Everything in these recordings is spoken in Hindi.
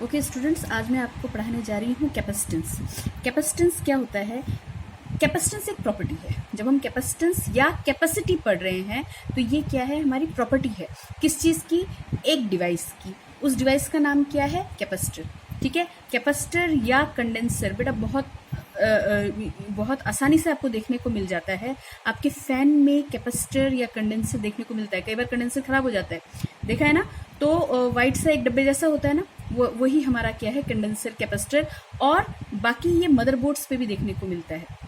ओके स्टूडेंट्स, आज मैं आपको पढ़ाने जा रही हूँ कैपेसिटेंस। कैपेसिटेंस क्या होता है? कैपेसिटेंस एक प्रॉपर्टी है। जब हम कैपेसिटेंस या कैपेसिटी पढ़ रहे हैं तो ये क्या है? हमारी प्रॉपर्टी है। किस चीज़ की? एक डिवाइस की। उस डिवाइस का नाम क्या है? कैपेसिटर। ठीक है, कैपेसिटर या कंडेंसर बेटा बहुत आसानी से आपको देखने को मिल जाता है। आपके फैन में कैपेसिटर या कंडेंसर देखने को मिलता है। कई बार कंडेंसर खराब हो जाता है, देखा है ना? तो वाइट सा एक डब्बे जैसा होता है ना, वही हमारा क्या है? Condenser capacitor. और बाकी ये मदरबोर्ड्स पे भी देखने को मिलता है।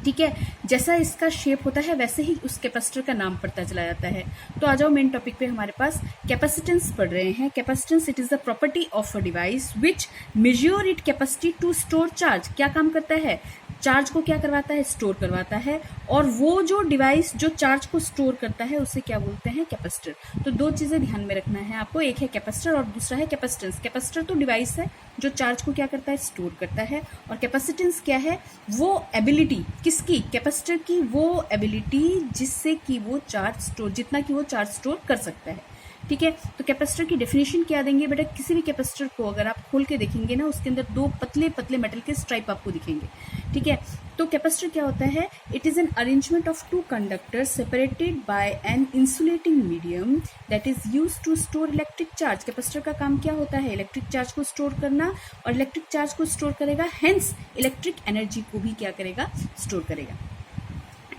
ठीक है, जैसा इसका शेप होता है वैसे ही उस कैपेसिटर का नाम पड़ता चला जाता है। तो आ जाओ मेन टॉपिक पे। हमारे पास कैपेसिटेंस पढ़ रहे हैं। Capacitance it is the property of a device which measure it capacity to store charge. क्या काम करता है? चार्ज को क्या करवाता है? स्टोर करवाता है। और वो जो डिवाइस जो चार्ज को स्टोर करता है उसे क्या बोलते हैं? कैपेसिटर। तो दो चीजें ध्यान में रखना है आपको, एक है कैपेसिटर और दूसरा है कैपेसिटेंस। कैपेसिटर तो डिवाइस है जो चार्ज को क्या करता है? स्टोर करता है। और कैपेसिटेंस क्या है? वो एबिलिटी, किसकी? कैपेसिटर की वो एबिलिटी जिससे कि वो चार्ज स्टोर, जितना कि वो चार्ज स्टोर कर सकता है। ठीक है, तो कैपेसिटर की डेफिनेशन क्या देंगे बेटा? किसी भी कैपेसिटर को अगर आप खोल के देखेंगे ना, उसके अंदर दो पतले पतले मेटल के स्ट्राइप आपको दिखेंगे। ठीक है, तो कैपेसिटर क्या होता है? It is an arrangement of two conductors separated by an insulating medium that is used to store electric charge. Capacitor का काम क्या होता है? इलेक्ट्रिक चार्ज को स्टोर करना, और इलेक्ट्रिक चार्ज को स्टोर करेगा, हेंस इलेक्ट्रिक एनर्जी को भी क्या करेगा? स्टोर करेगा।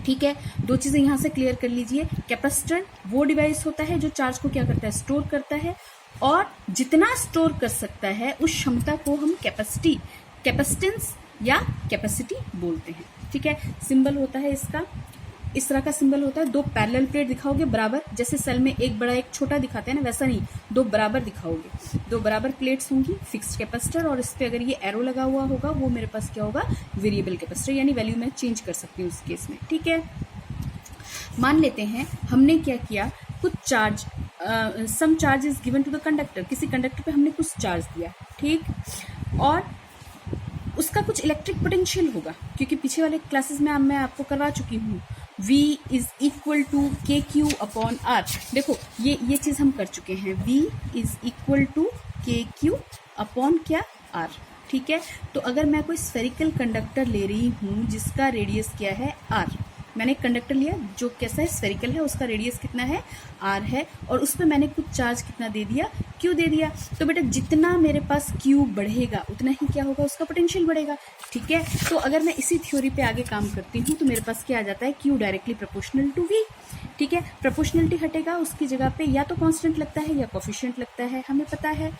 ठीक है, दो चीजें यहां से क्लियर कर लीजिए। कैपेसिटर वो डिवाइस होता है जो चार्ज को क्या करता है? स्टोर करता है। और जितना स्टोर कर सकता है उस क्षमता को हम कैपेसिटी, कैपेसिटेंस या कैपेसिटी बोलते हैं। ठीक है, सिंबल होता है इसका, इस तरह का सिंबल होता है। दो पैरेलल प्लेट दिखाओगे बराबर, जैसे सेल में एक बड़ा एक छोटा दिखाते हैं ना, वैसा नहीं, दो बराबर दिखाओगे। दो बराबर प्लेट्स होंगी, फिक्स्ड कैपेसिटर, और इस पे अगर ये एरो लगा हुआ होगा वो मेरे पास क्या होगा? वेरिएबल कैपेसिटर, यानी वैल्यू मैं चेंज कर सकती हूँ उस केस में। ठीक है, मान लेते हैं हमने क्या किया, कुछ charge, some charge is given to the conductor. किसी कंडक्टर पे हमने कुछ चार्ज दिया, ठीक, और उसका कुछ इलेक्ट्रिक पोटेंशियल होगा, क्योंकि पीछे वाले क्लासेस में मैं आपको करवा चुकी हूँ। V इज इक्वल टू के क्यू अपॉन आर। देखो ये चीज हम कर चुके हैं। V इज इक्वल टू के क्यू अपॉन क्या? आर। ठीक है, तो अगर मैं कोई स्फेरिकल कंडक्टर ले रही हूँ जिसका रेडियस क्या है? आर। मैंने एक कंडक्टर लिया जो कैसा है? स्फेरिकल है, उसका रेडियस कितना है? आर है, और उस पर मैंने कुछ चार्ज कितना दे दिया? क्यू दे दिया। तो बेटा जितना मेरे पास क्यू बढ़ेगा उतना ही क्या होगा? उसका पोटेंशियल बढ़ेगा। ठीक है, तो अगर मैं इसी थ्योरी पे आगे काम करती हूँ तो मेरे पास क्या आ जाता है? Q directly proportional to V. ठीक है, प्रोपोर्शनलिटी हटेगा, उसकी जगह पे या तो कांस्टेंट लगता है या कोफिशिएंट लगता है, हमें पता है।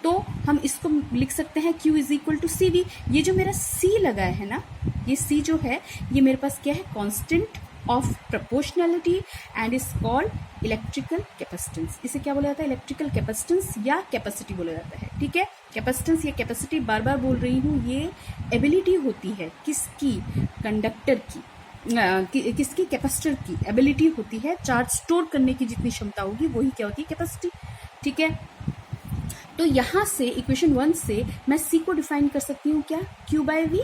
तो हम इसको लिख सकते हैं Q is equal to C V. ये जो मेरा C लगा है ना, ये C जो है ये मेरे पास क्या है? Constant of proportionality and is called electrical capacitance. इसे क्या बोला जाता है? इलेक्ट्रिकल कैपेसिटेंस या कैपेसिटी बोला जाता है। ठीक है, कैपेसिटेंस या कैपेसिटी बार बार बोल रही हूँ, ये एबिलिटी होती है किसकी? कंडक्टर की, किसकी? कैपेसिटर की एबिलिटी होती है। चार्ज स्टोर करने की जितनी क्षमता होगी वही क्या होती है? कैपेसिटी। ठीक है, तो यहां से इक्वेशन 1 से मैं C को डिफाइन कर सकती हूँ क्या? Q by V।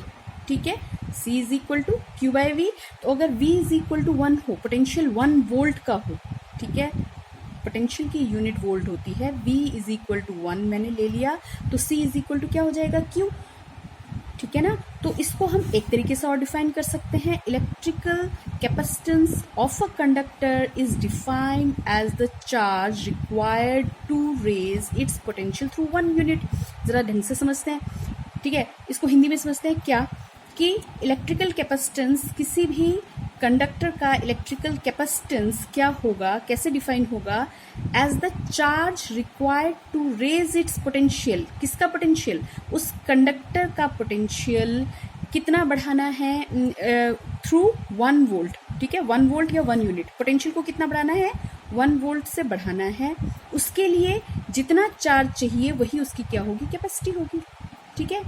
ठीक है, C is equal to Q by V। तो अगर V इज इक्वल टू 1 हो, पोटेंशियल 1 वोल्ट का हो, ठीक है, पोटेंशियल की यूनिट वोल्ट होती है, V इज इक्वल टू 1 मैंने ले लिया, तो C इज इक्वल टू क्या हो जाएगा? Q। ठीक है ना, तो इसको हम एक तरीके से और डिफाइन कर सकते हैं। Electrical capacitance of a conductor is defined as the charge required to raise its potential through 1 unit. जरा ढंग से समझते हैं। ठीक है, इसको हिंदी में समझते हैं क्या, कि इलेक्ट्रिकल कैपेसिटेंस, किसी भी कंडक्टर का इलेक्ट्रिकल कैपेसिटेंस क्या होगा, कैसे डिफाइन होगा? As the charge required to raise its potential. किसका पोटेंशियल? उस कंडक्टर का पोटेंशियल कितना बढ़ाना है? Through 1 volt. ठीक है, 1 वोल्ट या 1 यूनिट, पोटेंशियल को कितना बढ़ाना है? 1 वोल्ट से बढ़ाना है। उसके लिए जितना चार्ज चाहिए वही उसकी क्या होगी? कैपेसिटी होगी। ठीक है,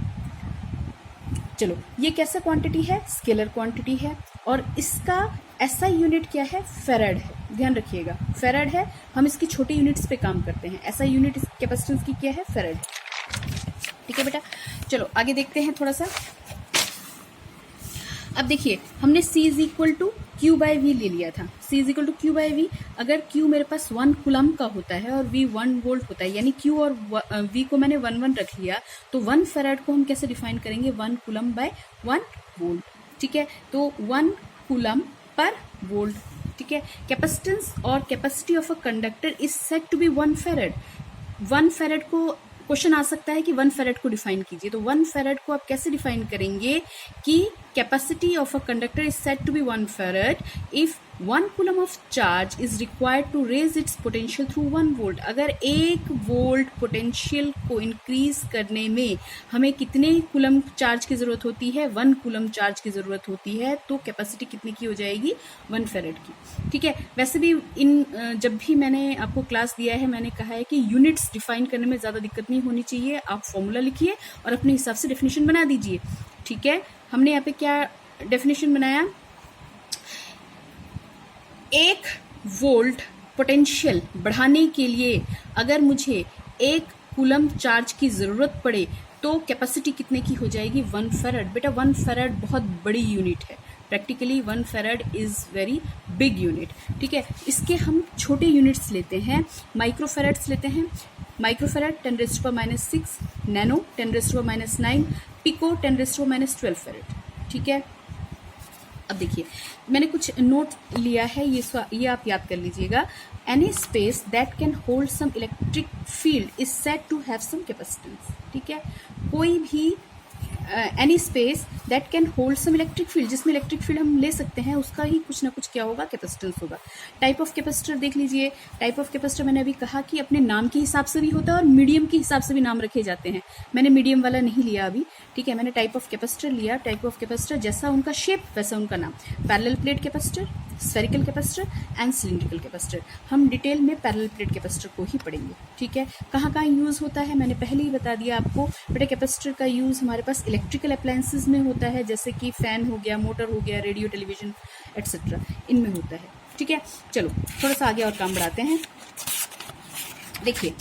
चलो ये कैसा क्वांटिटी है? स्केलर क्वांटिटी है, और इसका SI यूनिट क्या है? फेरेड है। ध्यान रखिएगा, फेरेड है। हम इसकी छोटी यूनिट्स पे काम करते हैं। SI यूनिट इस कैपेसिटेंस की क्या है? फेरेड। ठीक है बेटा, चलो आगे देखते हैं थोड़ा सा। अब देखिए हमने C is equal to Q by V ले लिया था। C is equal to Q by V। अगर Q मेरे पास 1 कूलम का होता है और V 1 वोल्ट होता है, यानी Q और V को मैंने 1 रख लिया, तो 1 फेराड को हम कैसे डिफाइन करेंगे? 1 कूलम बाय 1 वोल्ट, ठीक है। तो 1 कूलम पर वोल्ट, ठीक है। कैपेसिटेंस और capacity of a conductor is said to be 1 farad. 1 farad को क्वेश्चन आ सकता है कि 1 फेराड को डिफाइन कीजिए, तो 1 फेराड को आप कैसे डिफाइन करेंगे कि capacity of a conductor is said to be 1 farad if 1 coulomb of charge is required to raise its potential through 1 volt. अगर 1 वोल्ट पोटेंशियल को इंक्रीज करने में हमें कितने कूलम चार्ज की जरूरत होती है? 1 कूलम चार्ज की जरूरत होती है, तो कैपेसिटी कितनी की हो जाएगी? 1 फेराड की, ठीक है। वैसे भी जब भी मैंने आपको क्लास दिया है, मैंने कहा है कि यूनिट्स डिफाइन करने में ज्यादा दिक्कत नहीं होनी चाहिए। आप फॉर्मूला लिखिए और अपने हिसाब से डेफिनेशन बना दीजिए, ठीक है। हमने यहाँ पे क्या डेफिनेशन बनाया? 1 वोल्ट पोटेंशियल बढ़ाने के लिए अगर मुझे 1 कूलम चार्ज की जरूरत पड़े तो कैपेसिटी कितने की हो जाएगी? 1 फेराड। बेटा 1 फेराड बहुत बड़ी यूनिट है, practically 1 farad is very big unit, ठीक है। इसके हम छोटे यूनिट्स लेते हैं, माइक्रोफेराड्स लेते हैं। माइक्रोफेराड 10⁻⁻⁶, नैनो 10⁻⁹, पिको 10⁻⁻12 फेराड, ठीक है। अब देखिए मैंने कुछ नोट लिया है, ये आप याद कर लीजिएगा। Any space that can hold some electric field is said to have some capacitance, ठीक है। कोई भी any space that can hold some electric field, जिसमें इलेक्ट्रिक फील्ड हम ले सकते हैं, उसका ही कुछ ना कुछ क्या होगा? कैपेसिटेंस होगा। टाइप ऑफ कैपेसिटर देख लीजिए। टाइप ऑफ कैपेसिटर मैंने अभी कहा कि अपने नाम के हिसाब से भी होता है और मीडियम के हिसाब से भी नाम रखे जाते हैं। मैंने मीडियम वाला नहीं लिया अभी, ठीक है। मैंने टाइप ऑफ कैपेसिटर लिया। टाइप ऑफ कैपेसिटर जैसा उनका शेप वैसा उनका नाम। Parallel plate capacitor, spherical capacitor and cylindrical capacitor. हम डिटेल में पैरेलल प्लेट कैपेसिटर को ही पढ़ेंगे, ठीक है। कहाँ कहाँ यूज होता है मैंने पहले ही बता दिया आपको। बेटा कैपेसिटर का यूज हमारे पास इलेक्ट्रिकल अप्लायंसेज में होता है, जैसे कि फैन हो गया, मोटर हो गया, रेडियो, टेलीविजन एटसेट्रा, इनमें होता है, ठीक है। चलो थोड़ा सा आगे और काम बढ़ाते हैं। देखिए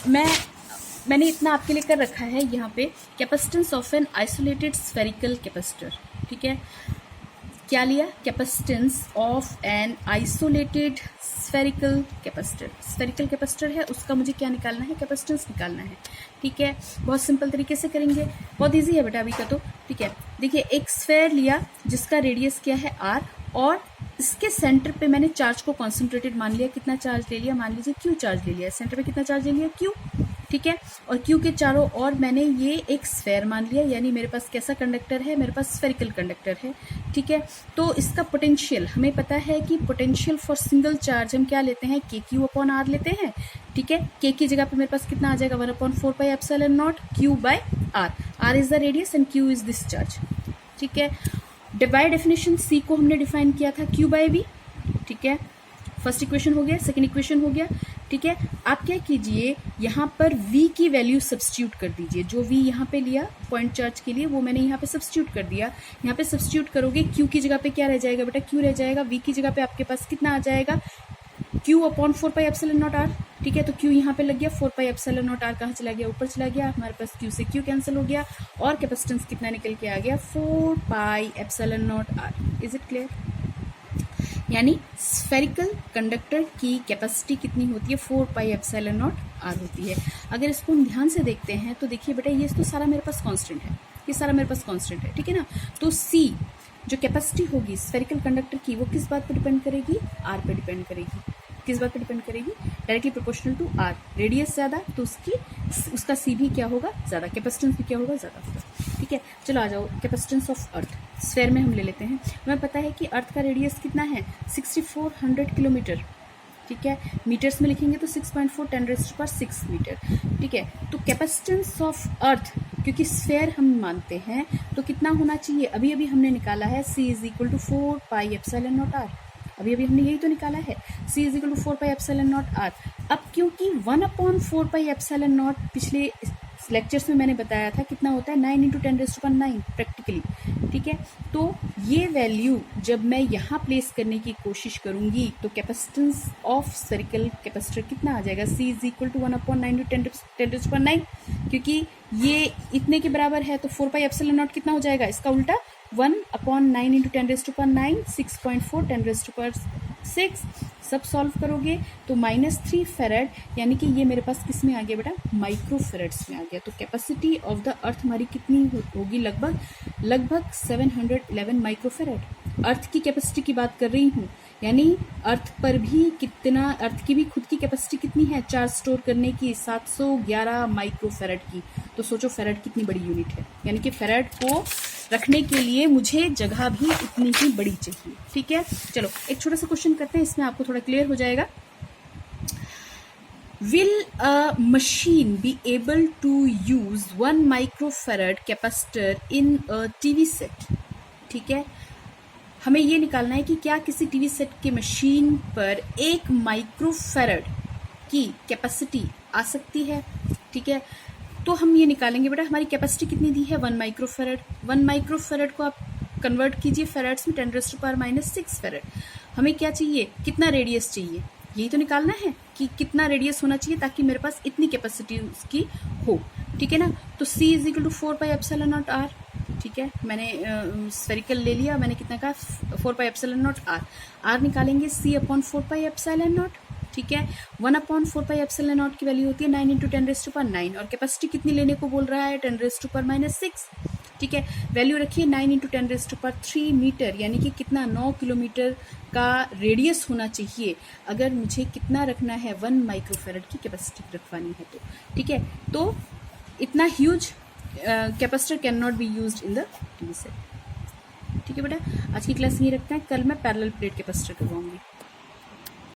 मैंने इतना आपके लिए कर रखा है यहाँ पे, capacitance of an isolated spherical capacitor, ठीक है। क्या लिया? Capacitance of an isolated spherical capacitor. Spherical capacitor है, उसका मुझे क्या निकालना है? कैपेसिटेंस निकालना है, ठीक है। बहुत सिंपल तरीके से करेंगे, बहुत इजी है बेटा अभी का तो, ठीक है। देखिए एक स्फेयर लिया जिसका रेडियस क्या है? r, और इसके सेंटर पे मैंने चार्ज को कॉन्सेंट्रेटेड मान लिया। कितना चार्ज ले लिया? मान लीजिए Q चार्ज ले लिया। सेंटर पे कितना चार्ज ले लिया? Q, ठीक है। और Q के चारों ओर मैंने ये एक स्फेयर मान लिया, यानी मेरे पास कैसा कंडक्टर है? मेरे पास स्फेरिकल कंडक्टर है, ठीक है। तो इसका पोटेंशियल हमें पता है कि पोटेंशियल फॉर सिंगल चार्ज हम क्या लेते हैं? KQ/R लेते हैं, ठीक है। K की जगह पे मेरे पास कितना आ जाएगा? 1/4πε0 Q/R। R is the radius and Q is this charge, ठीक है। बाय डेफिनेशन C को हमने डिफाइन किया था Q/V, ठीक है। फर्स्ट इक्वेशन हो गया, सेकंड इक्वेशन हो गया, ठीक है। आप क्या कीजिए, यहाँ पर V की वैल्यू सब्स्टिट्यूट कर दीजिए। जो V यहाँ पे लिया पॉइंट चार्ज के लिए, वो मैंने यहाँ पे सब्स्टिट्यूट कर दिया। यहाँ पे सब्स्टिट्यूट करोगे, Q की जगह पे क्या रह जाएगा बेटा? Q रह जाएगा। V की जगह पे आपके पास कितना आ जाएगा? Q/4πε0R, ठीक है। तो Q यहाँ पे लग गया, 4πε0R कहाँ चला गया? ऊपर चला गया। हमारे पास Q से Q कैंसिल हो गया और कैपेसिटेंस कितना निकल के आ गया? 4πε0R। Is it clear? यानी स्फेरिकल कंडक्टर की कैपेसिटी कितनी होती है? 4πε0R होती है। अगर इसको हम ध्यान से देखते हैं तो देखिए बेटा ये तो सारा मेरे पास कांस्टेंट है, ये सारा मेरे पास कांस्टेंट है, ठीक है ना। तो C जो कैपेसिटी होगी स्फेरिकल कंडक्टर की, वो किस बात पर डिपेंड करेगी? R पे डिपेंड करेगी। किस बात पर डिपेंड करेगी? Directly proportional to R। Radius ज्यादा तो उसका C भी क्या होगा? ज्यादा। कैपेसिटेंस भी क्या होगा? ज्यादा होगा, ठीक है। चलो आ जाओ, कैपेसिटेंस ऑफ अर्थ स्फेयर में हम ले लेते हैं। हमें पता है कि अर्थ का रेडियस कितना है? 6400 किलोमीटर, ठीक है। मीटर्स में लिखेंगे तो 6.4 10⁶ मीटर, ठीक है। तो कैपेसिटेंस ऑफ अर्थ, क्योंकि स्फेयर हम मानते हैं, तो कितना होना चाहिए? अभी अभी हमने निकाला है C = 4πε0R। अभी अभी हमने यही तो निकाला है, C = 4πε0R। अब क्योंकि 1/4πε0 पिछले लेक्चर्स में मैंने बताया था कितना होता है? 9 × 10⁹ प्रैक्टिकली, ठीक है। तो ये वैल्यू जब मैं यहाँ प्लेस करने की कोशिश करूंगी तो कैपेसिटेंस ऑफ स्फेरिकल कैपेसिटर कितना आ जाएगा? C = 1/9 × 10⁹, क्योंकि ये इतने के बराबर है तो 4πε0 कितना हो जाएगा? इसका उल्टा 1/9 × 10⁹, 6.4 6, सब सॉल्व करोगे तो -3 फेरेड, यानी कि ये मेरे पास किस में आ गया बेटा, माइक्रो फेरेड्स में आ गया। तो कैपेसिटी ऑफ द अर्थ हमारी कितनी होगी, लगभग 711 माइक्रो फेरेड। अर्थ की कैपेसिटी की बात कर रही हूँ, यानी अर्थ पर भी कितना, अर्थ की भी खुद की कैपेसिटी कितनी है चार्ज स्टोर करने की, 711 माइक्रो फेरेड की। तो सोचो फेरेड कितनी बड़ी यूनिट है, यानी कि फेरेड को रखने के लिए मुझे जगह भी उतनी ही बड़ी चाहिए। ठीक है, चलो एक छोटा सा क्वेश्चन करते हैं, इसमें आपको थोड़ा क्लियर हो जाएगा। Will a machine be able to use 1 microfarad capacitor in a TV set? ठीक है, हमें ये निकालना है कि क्या किसी टीवी सेट के मशीन पर 1 माइक्रोफेरेड की कैपेसिटी आ सकती है। ठीक है, तो हम ये निकालेंगे बेटा, हमारी कैपेसिटी कितनी दी है, 1 माइक्रोफेरेड। 1 माइक्रोफेरेड को आप कन्वर्ट कीजिए फेरेड्स में, 10⁻⁻⁶ फेरेड। हमें क्या चाहिए, कितना रेडियस चाहिए, यही तो निकालना है कि कितना रेडियस होना चाहिए ताकि मेरे पास इतनी कैपेसिटी उसकी हो। ठीक है ना, तो C = 4πε0r। ठीक है, मैंने स्फेरिकल ले लिया, मैंने कितना कहा, 4πε0r। r निकालेंगे C/4πε0। ठीक है, 1/4πε0 की वैल्यू होती है 9 × 10⁻⁹ और कैपेसिटी कितनी लेने को बोल रहा है, 10⁻⁻⁶। ठीक है, वैल्यू रखिए 9 × 10⁻³ मीटर, यानी कि कितना, 9 किलोमीटर का रेडियस होना चाहिए अगर मुझे कितना रखना है, 1 माइक्रोफेरेड की कैपेसिटी रखवानी है तो। ठीक है, तो इतना huge capacitor can not be used in the TV set. ठीक है बेटा, आज की क्लास यही रखते हैं, कल मैं पैरेलल प्लेट कैपेसिटर करवाऊंगी।